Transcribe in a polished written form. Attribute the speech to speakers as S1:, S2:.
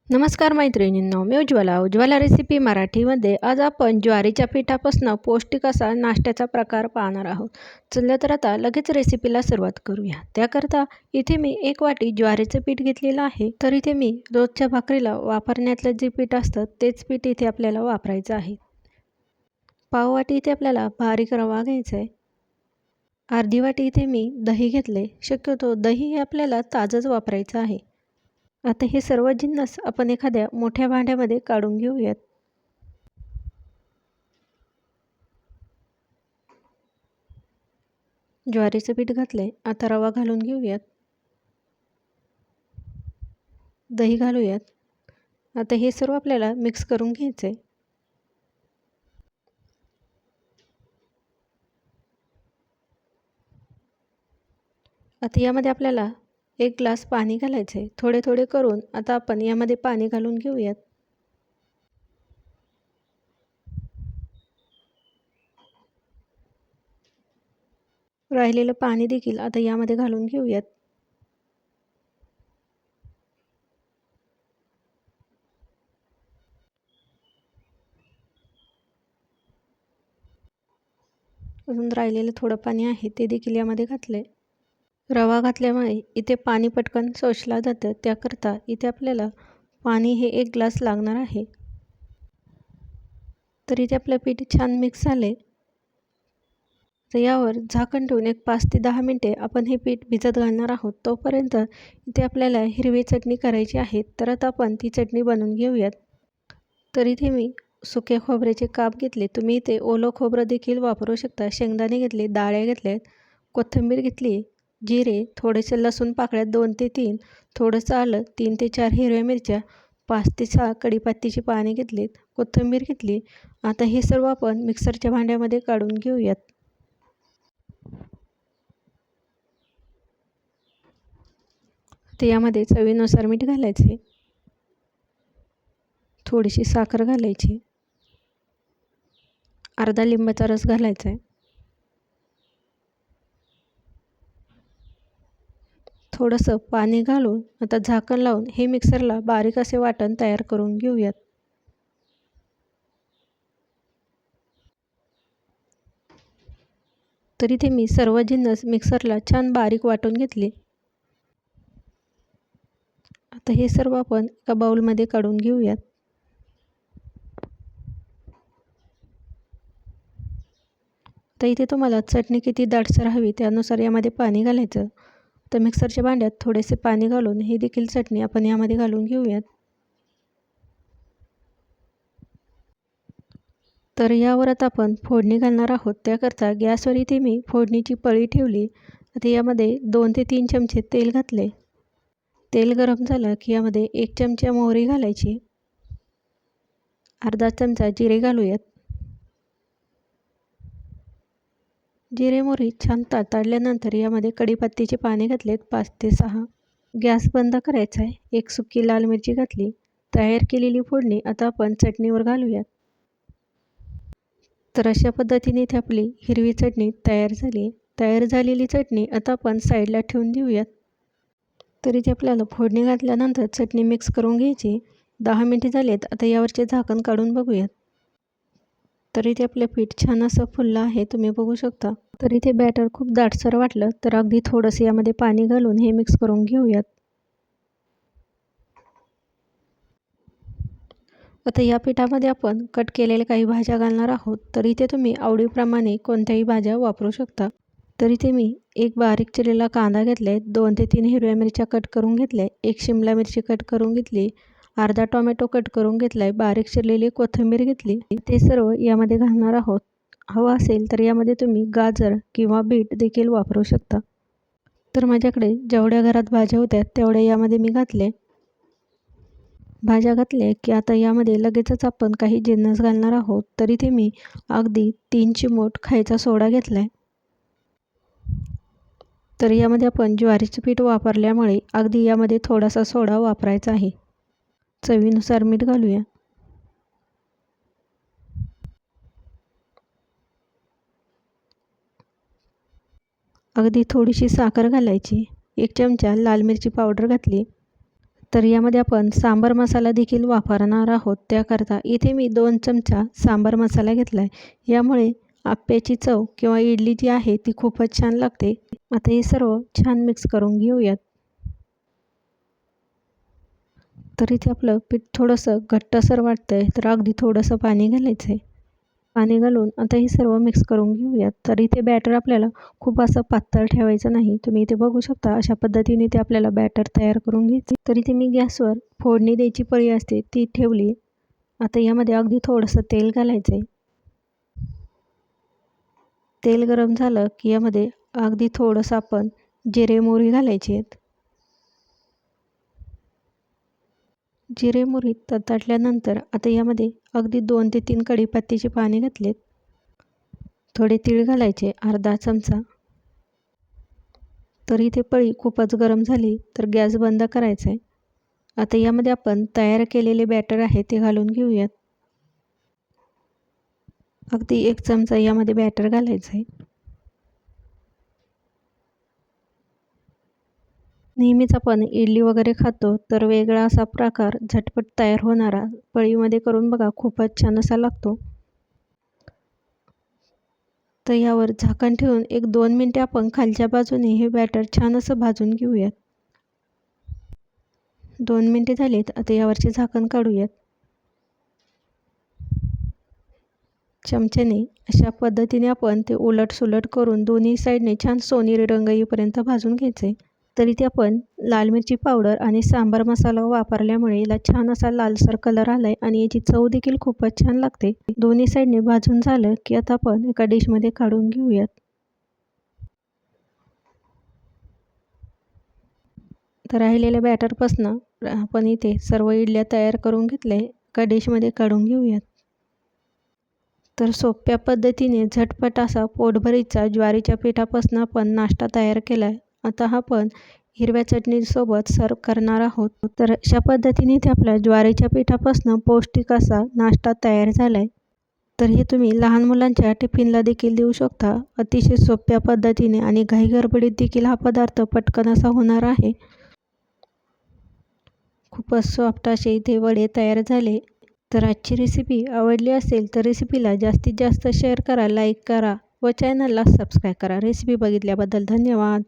S1: नमस्कार मैत्रिणींनो, मी उज्ज्वला रेसिपी मराठीमध्ये आज आपण ज्वारीच्या पिठापासून पौष्टिक असा नाश्त्याचा प्रकार पाहणार आहोत. चला तर आता लगेच रेसिपीला सुरुवात करूया. त्याकरता इथे मी 1 वाटी ज्वारीचं पीठ घेतलेलं आहे. तर इथे मी रोजच्या भाकरीला वापरण्यातलं जे पीठ असतं तेच पीठ इथे आपल्याला वापरायचं आहे. पाव वाटी इथे आपल्याला बारीक रवा घ्यायचा आहे. अर्धी वाटी इथे मी दही घेतले. शक्यतो दही हे आपल्याला ताजंच वापरायचं आहे. आता हे सर्व जिन्नस आपण एखाद्या मोठ्या भांड्यामध्ये काढून घेऊयात. ज्वारीचं पीठ घातलंय. आता रवा घालून घेऊयात. दही घालूयात. आता हे सर्व आपल्याला मिक्स करून घ्यायचं आहे. आता यामध्ये आपल्याला 1 ग्लास पाणी घालायचं आहे. थोडे थोडे करून आता आपण यामध्ये पाणी घालून घेऊयात. राहिलेलं पाणी देखील आता यामध्ये घालून घेऊयात. अजून राहिलेलं थोडं पाणी आहे ते देखील यामध्ये घातलंय. रवा घातल्यामुळे इथे पाणी पटकन शोषलं जातं. त्याकरता इथे आपल्याला पाणी हे 1 ग्लास लागणार आहे. तर इथे आपलं पीठ छान मिक्स झाले. तर यावर झाकण ठेवून एक 5 ते 10 मिनिटे आपण हे पीठ भिजत घालणार आहोत. तोपर्यंत इथे आपल्याला हिरवी चटणी करायची आहे. तर आता आपण ती चटणी बनवून घेऊयात. तर इथे मी सुके खोबऱ्याचे काप घेतले. तुम्ही इथे ओलं खोबरं देखील वापरू शकता. शेंगदाणे घेतले, डाळ्या घेतल्यात, कोथिंबीर घेतली, जिरे, थोडेसे लसूण पाकळ्या 2 ते 3, थोडंसं आलं, 3 ते 4 हिरव्या मिरच्या, 5 ते 6 कढीपत्त्याची पाने घेतलीत, कोथिंबीर घेतली. आता हे सर्व आपण मिक्सरच्या भांड्यामध्ये काढून घेऊयात. तर यामध्ये चवीनुसार मीठ घालायचे, थोडीशी साखर घालायची, अर्धा लिंबाचा रस घालायचा आहे, थोडंसं पाणी घालून आता झाकण लावून हे मिक्सरला बारीक असे वाटण तयार करून घेऊयात. तर इथे मी सर्व जिन्नस मिक्सरला छान बारीक वाटून घेतले. आता हे सर्व आपण एका बाउलमध्ये काढून घेऊयात. तर इथे तुम्हाला चटणी किती दाटसर हवी त्यानुसार यामध्ये पाणी घालायचं. तर मिक्सरच्या भांड्यात थोडेसे पाणी घालून ही देखील चटणी आपण यामध्ये घालून घेऊयात. तर यावर आता आपण फोडणी घालणार आहोत. त्याकरता गॅसवर इथे मी फोडणीची पळी ठेवली. आता यामध्ये 2 ते 3 चमचे तेल घातले. तेल गरम झालं की यामध्ये 1 चमचा मोहरी घालायची, अर्धा चमचा जिरे घालूयात. जिरे मोहरी छान तडतडल्यानंतर यामध्ये कढीपत्त्याची पाने घातलेत 5 ते 6. गॅस बंद करायचा आहे. 1 सुकी लाल मिरची घातली. तयार केलेली फोडणी आता आपण चटणीवर घालूयात. तर अशा पद्धतीने इथे आपली हिरवी चटणी तयार झाली. तयार झालेली चटणी आता आपण साईडला ठेवून देऊयात. तर इथे आपल्याला फोडणी घातल्यानंतर चटणी मिक्स करून घ्यायची. 10 मिनिटे झालेत. आता यावरचे झाकण काढून बघूयात. तर इथे आपलं पीठ छान असं फुललं आहे, तुम्ही बघू शकता. तर इथे बॅटर खूप दाटसर वाटलं तर अगदी थोडंसं यामध्ये पाणी घालून हे मिक्स करून घेऊयात. आता या पिठामध्ये आपण कट केलेल्या काही भाज्या घालणार आहोत. तर इथे तुम्ही आवडीप्रमाणे कोणत्याही भाज्या वापरू शकता. तर इथे मी 1 बारीक चिरलेला कांदा घेतला आहे, 2 ते 3 हिरव्या मिरच्या कट करून घेतल्या, 1 शिमला मिरची कट करून घेतली, अर्धा टोमॅटो कट करून घेतला आहे, बारीक चिरलेली कोथिंबीर घेतली. ते सर्व यामध्ये घालणार आहोत. हवं असेल तर यामध्ये तुम्ही गाजर किंवा बीट देखील वापरू शकता. तर माझ्याकडे जेवढ्या घरात भाज्या होत्या तेवढ्या यामध्ये मी घातले. भाज्या घातल्या की आता यामध्ये लगेचच आपण काही जिन्नस घालणार आहोत. तर इथे मी अगदी 3 चिमूट खायचा सोडा घेतला आहे. तर यामध्ये आपण ज्वारीचं पीठ वापरल्यामुळे अगदी यामध्ये थोडासा सोडा वापरायचा आहे. चवीनुसार मीठ घालूया. अगदी थोडीशी साखर घालायची. 1 चमचा लाल मिरची पावडर घातली. तर यामध्ये आपण सांबार मसाला देखील वापरणार आहोत. त्याकरता इथे मी 2 चमचा सांबार मसाला घेतला आहे. यामुळे आप्याची चव किंवा इडली जी आहे ती खूपच छान लागते. आता हे सर्व छान मिक्स करून घेऊयात. तर इथे आपलं पीठ थोडंसं घट्टसर वाटतं आहे, तर अगदी थोडंसं पाणी घालायचं आहे. पाणी घालून आता हे सर्व मिक्स करून घेऊयात. तर इथे बॅटर आपल्याला खूप असं पातळ ठेवायचं नाही. तुम्ही इथे बघू शकता अशा पद्धतीने ते आपल्याला बॅटर तयार करून घ्यायचे. तर इथे मी गॅसवर फोडणी द्यायची पळी असते ती ठेवली. आता यामध्ये अगदी थोडंसं तेल घालायचं आहे. तेल गरम झालं की यामध्ये अगदी थोडंसं आपण जिरे मोहरी घालायची आहेत. जिरे मोहरी तडतडल्यानंतर आता यामध्ये अगदी 2 ते 3 कढीपत्त्याची पाने घातलेत. थोडे तीळ घालायचे, अर्धा चमचा. तर इथे पळी खूपच गरम झाली तर गॅस बंद करायचा आहे. आता यामध्ये आपण तयार केलेले बॅटर आहे ते घालून घेऊयात. अगदी 1 चमचा यामध्ये बॅटर घालायचं आहे. नेहमीच आपण इडली वगैरे खातो तर वेगळा असा प्रकार झटपट तयार होणारा पळीमध्ये करून बघा, खूपच छान असा लागतो. तर यावर झाकण ठेवून 1-2 मिनिटे आपण खालच्या बाजूने हे बॅटर छान असं भाजून घेऊयात. 2 मिनिटे झालीत. आता यावरचे झाकण काढूयात. चमच्याने अशा पद्धतीने आपण ते उलट-सुलट करून दोन्ही साईडने छान सोनेरी रंग येईपर्यंत भाजून घ्यायचे. तर इथे आपण लाल मिरची पावडर आणि सांबार मसाला वापरल्यामुळे याला छान असा लालसर कलर आलाय आणि याची चव देखील खूपच छान लागते. दोन्ही साईडने भाजून झालं की आता आपण एका डिशमध्ये काढून घेऊयात. तर राहिलेल्या बॅटरपासनं आपण इथे सर्व इडल्या तयार करून घेतल्या. एका डिशमध्ये काढून घेऊयात. तर सोप्या पद्धतीने झटपट असा पोटभरीचा ज्वारीच्या पिठापासून आपण नाश्ता तयार केला आहे. आता हा आपण हिरव्या चटणीसोबत सर्व करणार आहोत. तर अशा पद्धतीने इथे आपल्या ज्वारीच्या पिठापासून पौष्टिक असा नाश्ता तयार झाला आहे. तर हे तुम्ही लहान मुलांच्या टिफिनला देखील देऊ शकता. अतिशय सोप्या पद्धतीने आणि घाईगडबडीत देखील हा पदार्थ पटकन असा होणार आहे. खूपच सॉफ्ट असे इथे वडे तयार झाले. तर आजची रेसिपी आवडली असेल तर रेसिपीला जास्तीत जास्त शेअर करा, लाईक करा व चॅनलला सबस्क्राईब करा. रेसिपी बघितल्याबद्दल धन्यवाद.